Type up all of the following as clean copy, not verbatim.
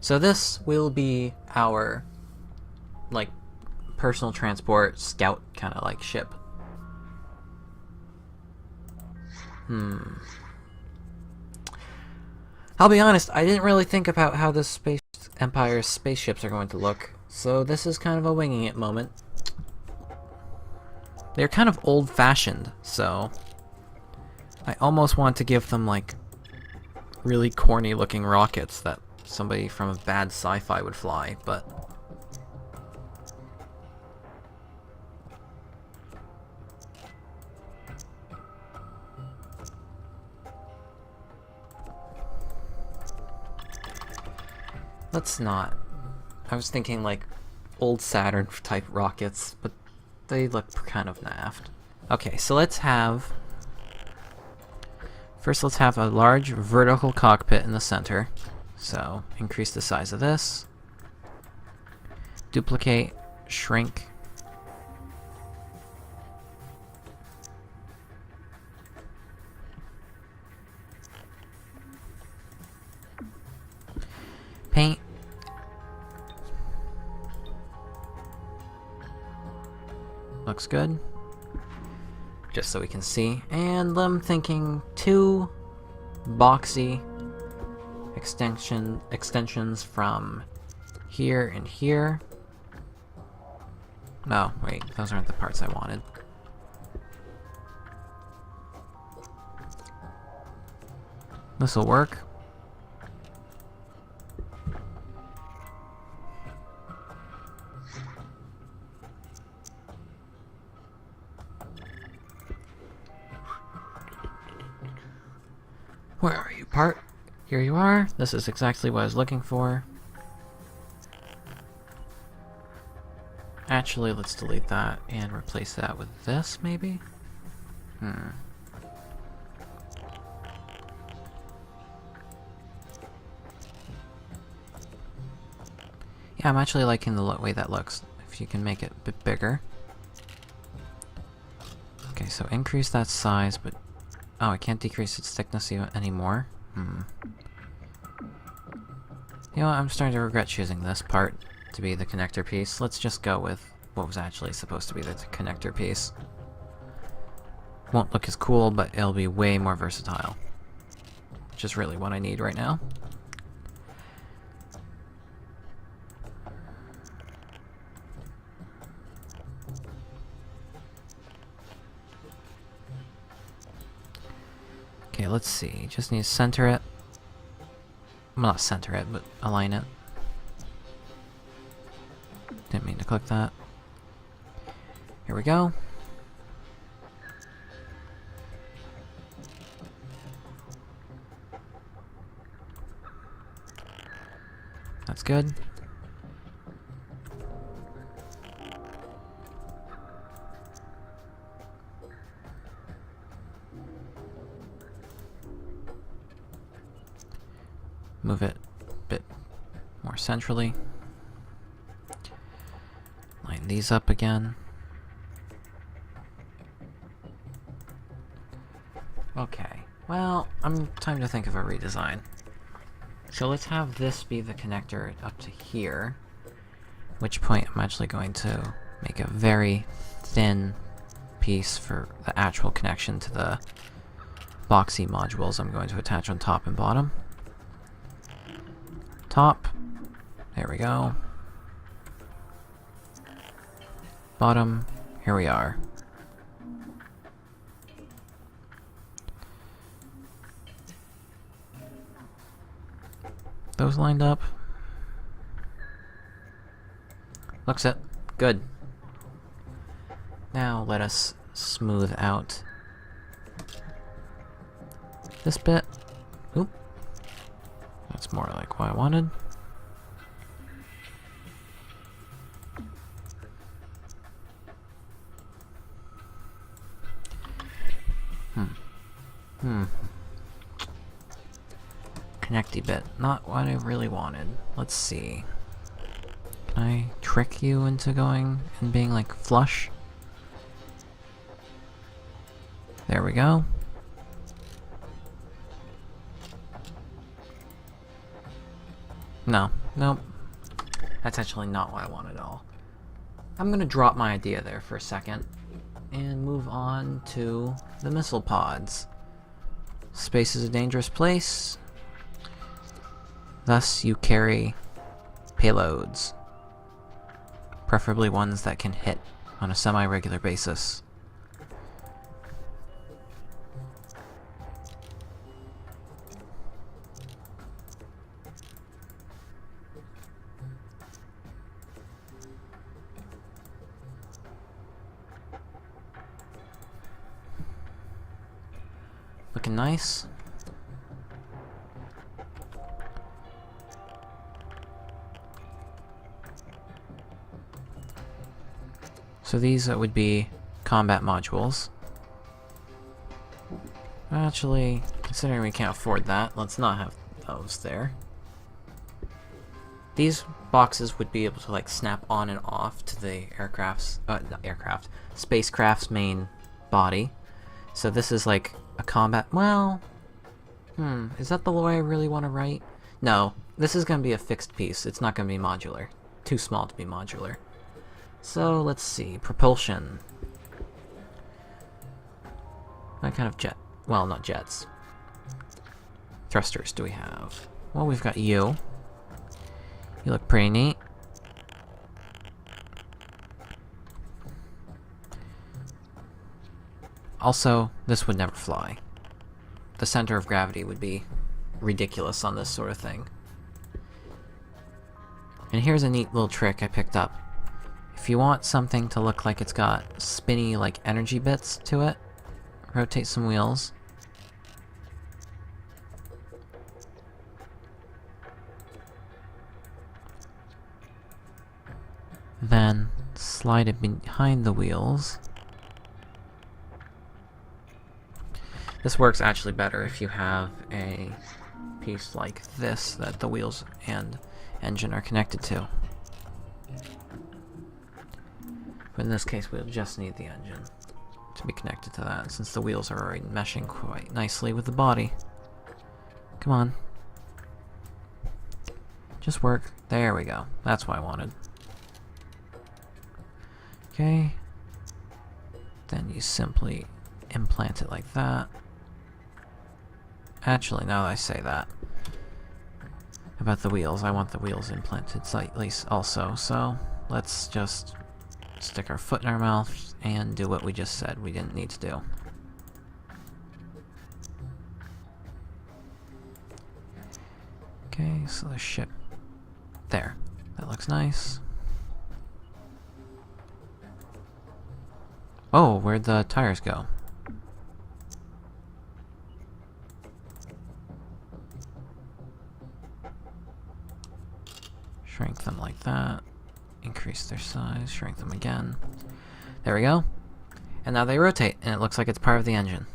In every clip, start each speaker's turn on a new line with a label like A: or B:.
A: So this will be our, like, personal transport scout kind of like ship. I'll be honest, I didn't really think about how this Space Empire's spaceships are going to look, so this is kind of a winging it moment. They're kind of old-fashioned, so I almost want to give them, like, really corny-looking rockets that somebody from a bad sci-fi would fly, but let's not. I was thinking, like, old Saturn-type rockets, but they look kind of naff. Okay, so let's have... First, let's have a large vertical cockpit in the center. So, increase the size of this. Duplicate, shrink. Paint. Looks good. Just so we can see. And I'm thinking 2 boxy extensions from here and here. No, wait, those aren't the parts I wanted. This'll work. Where are you, part? Here you are. This is exactly what I was looking for. Actually, let's delete that and replace that with this, maybe? Yeah, I'm actually liking the way that looks. If you can make it a bit bigger. Okay, so increase that size, but... Oh, I can't decrease its thickness anymore. You know what, I'm starting to regret choosing this part to be the connector piece. Let's just go with what was actually supposed to be the connector piece. Won't look as cool, but it'll be way more versatile. Which is really what I need right now. Okay, let's see. Just need to center it. Well, not center it, but align it. Didn't mean to click that. Here we go. That's good. Move it a bit more centrally. Line these up again. Okay, well, time to think of a redesign. So let's have this be the connector up to here, at which point I'm actually going to make a very thin piece for the actual connection to the boxy modules I'm going to attach on top and bottom. Top. There we go. Bottom. Here we are. Those lined up. Looks it. Good. Now let us smooth out this bit. Oop. That's more like what I wanted. Connecty bit. Not what I really wanted. Let's see. Can I trick you into going and being like flush? There we go. No, Nope. That's actually not what I want at all. I'm gonna drop my idea there for a second and move on to the missile pods. Space is a dangerous place. Thus, you carry payloads. Preferably ones that can hit on a semi-regular basis. Looking nice. So these would be combat modules. Actually, considering we can't afford that, let's not have those there. These boxes would be able to like snap on and off to the spacecraft's main body. So this is like a combat, well, is that the lore I really want to write? No, this is going to be a fixed piece. It's not going to be modular. Too small to be modular. So let's see, propulsion. What kind of jet? Well, not jets. Thrusters do we have? Well, we've got you. You look pretty neat. Also, this would never fly. The center of gravity would be ridiculous on this sort of thing. And here's a neat little trick I picked up. If you want something to look like it's got spinny, like, energy bits to it, rotate some wheels. Then slide it behind the wheels. This works actually better if you have a piece like this that the wheels and engine are connected to. But in this case, we'll just need the engine to be connected to that, since the wheels are already meshing quite nicely with the body. Come on. Just work. There we go. That's what I wanted. Okay. Then you simply implant it like that. Actually, now that I say that about the wheels, I want the wheels implanted slightly also, so let's just stick our foot in our mouth and do what we just said we didn't need to do. Okay, so the ship. There. That looks nice. Oh, where'd the tires go? Shrink them like that. Increase their size, shrink them again. There we go. And now they rotate, and it looks like it's part of the engine.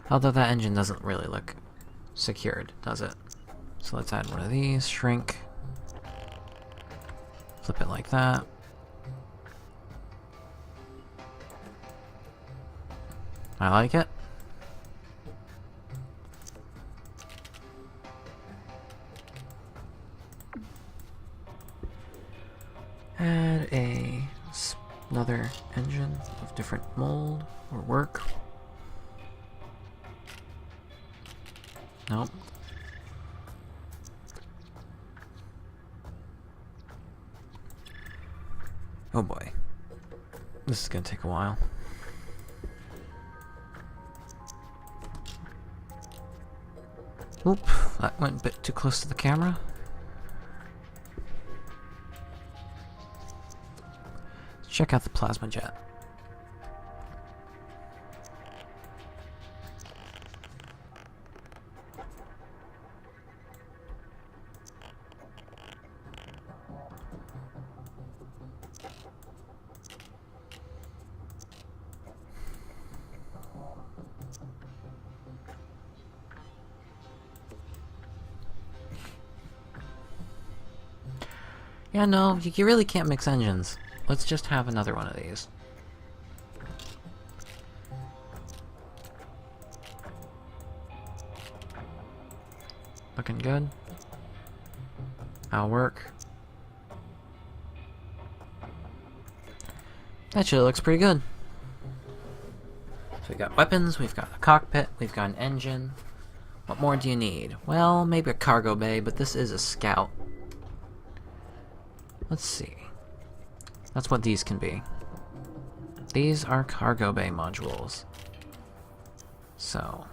A: Although that engine doesn't really look secured, does it? So let's add one of these, shrink. Flip it like that. I like it. Add another engine of different mold or work. Nope. Oh boy. This is gonna take a while. Oop, that went a bit too close to the camera. Let's check out the plasma jet. Yeah, no, you really can't mix engines. Let's just have another one of these. Looking good. That'll work. That shit looks pretty good. So we got weapons, we've got a cockpit, we've got an engine. What more do you need? Well, maybe a cargo bay, but this is a scout. Let's see. That's what these can be. These are cargo bay modules. So...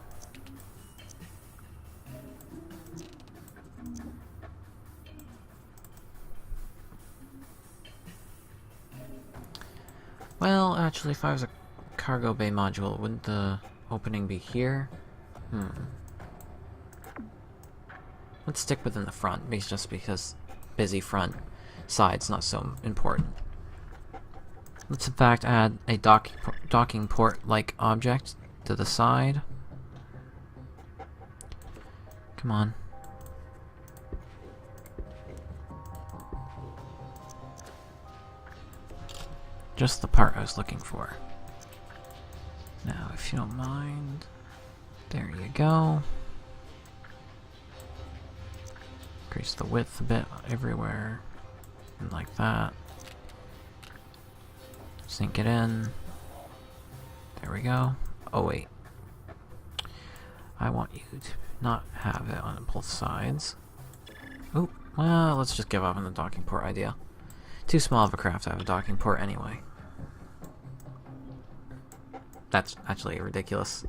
A: well, actually, if I was a cargo bay module, wouldn't the opening be here? Let's stick within the front, just because busy front side's not so important. Let's in fact add a docking port-like object to the side. Come on. Just the part I was looking for. Now, if you don't mind, there you go. Increase the width a bit everywhere, and like that. Sink it in. There we go. Oh wait. I want you to not have it on both sides. Oh, well, let's just give up on the docking port idea. Too small of a craft to have a docking port anyway. That's actually ridiculous.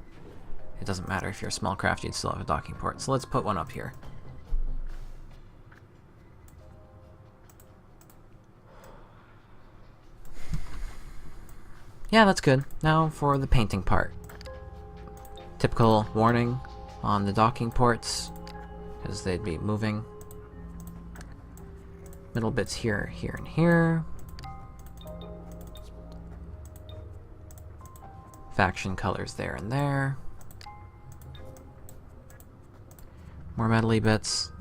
A: It doesn't matter if you're a small craft, you'd still have a docking port. So let's put one up here. Yeah, that's good. Now for the painting part. Typical warning on the docking ports, because they'd be moving. Middle bits here, here, and here. Faction colors there and there. More metally bits.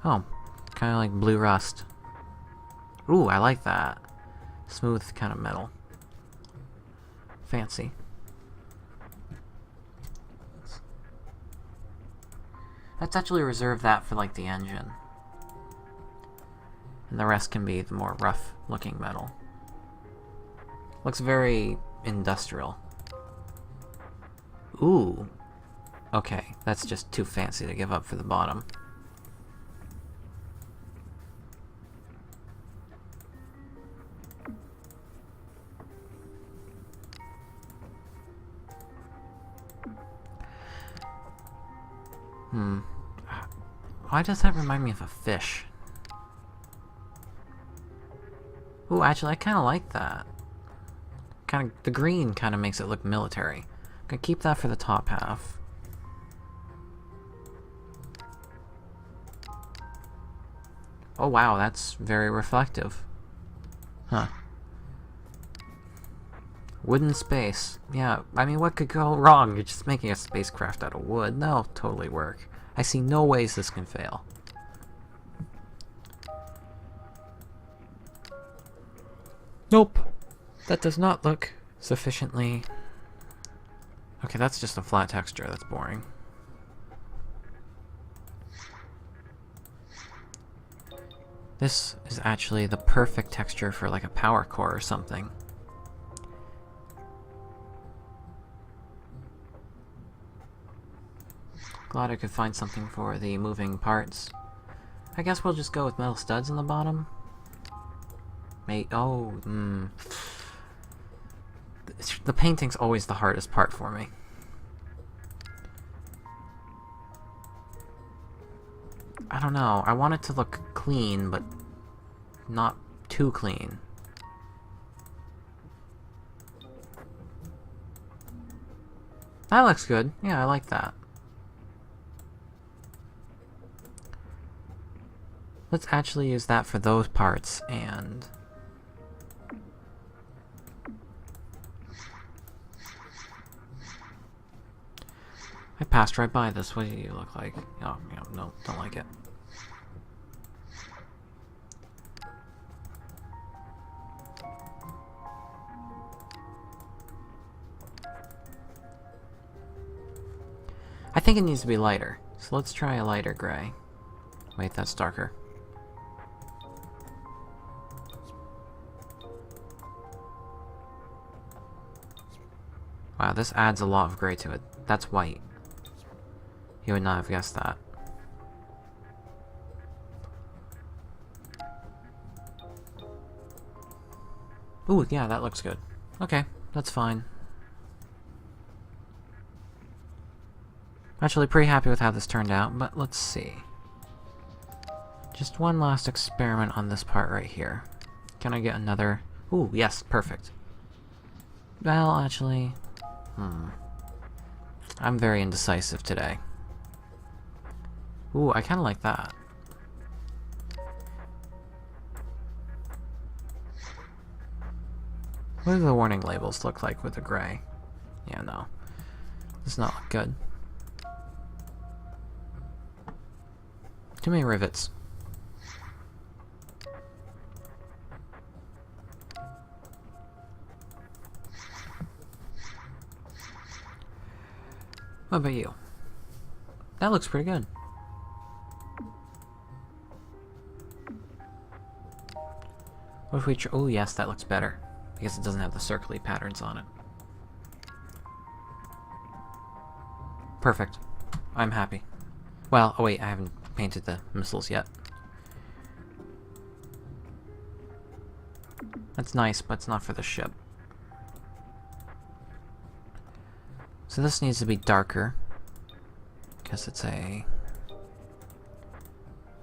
A: Oh, kind of like blue rust. Ooh, I like that. Smooth kind of metal. Fancy. Let's actually reserve that for like the engine. And the rest can be the more rough looking metal. Looks very industrial. Ooh. Okay, that's just too fancy to give up for the bottom. Why does that remind me of a fish? Ooh, actually, I kind of like that. The green kind of makes it look military. I'm gonna keep that for the top half. Oh wow, that's very reflective. Huh. Wooden space. Yeah, I mean, what could go wrong? You're just making a spacecraft out of wood. That'll totally work. I see no ways this can fail. Nope. That does not look sufficiently... Okay, that's just a flat texture. That's boring. This is actually the perfect texture for like a power core or something. Glad I could find something for the moving parts. I guess we'll just go with metal studs in the bottom. The painting's always the hardest part for me. I don't know, I want it to look clean, but not too clean. That looks good. Yeah, I like that. Let's actually use that for those parts, and... I passed right by this. What do you look like? Oh, yeah, no, don't like it. I think it needs to be lighter. So let's try a lighter gray. Wait, that's darker. Wow, this adds a lot of gray to it. That's white. You would not have guessed that. Ooh, yeah, that looks good. Okay, that's fine. Actually, pretty happy with how this turned out, but let's see. Just one last experiment on this part right here. Can I get another? Ooh, yes, perfect. Well, actually... I'm very indecisive today. Ooh, I kinda like that. What do the warning labels look like with the gray? Yeah, no. Does not look good. Too many rivets. What about you? That looks pretty good. What if we oh yes, that looks better. Because it doesn't have the circly patterns on it. Perfect. I'm happy. Well, oh wait, I haven't painted the missiles yet. That's nice, but it's not for the ship. So this needs to be darker. Because it's a...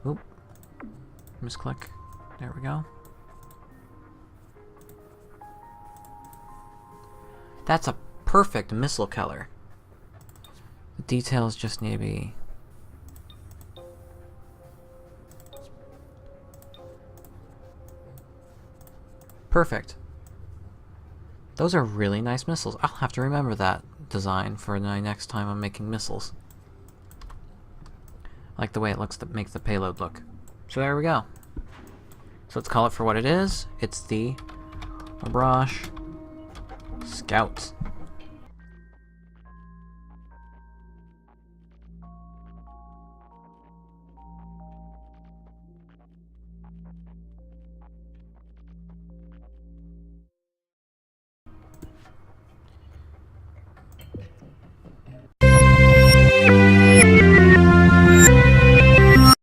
A: Oop. Misclick. There we go. That's a perfect missile color. The details just need to be... Perfect. Those are really nice missiles. I'll have to remember that design for my next time I'm making missiles. I like the way it looks to make the payload look. So there we go. So let's call it for what it is. It's the Obrosh Scout.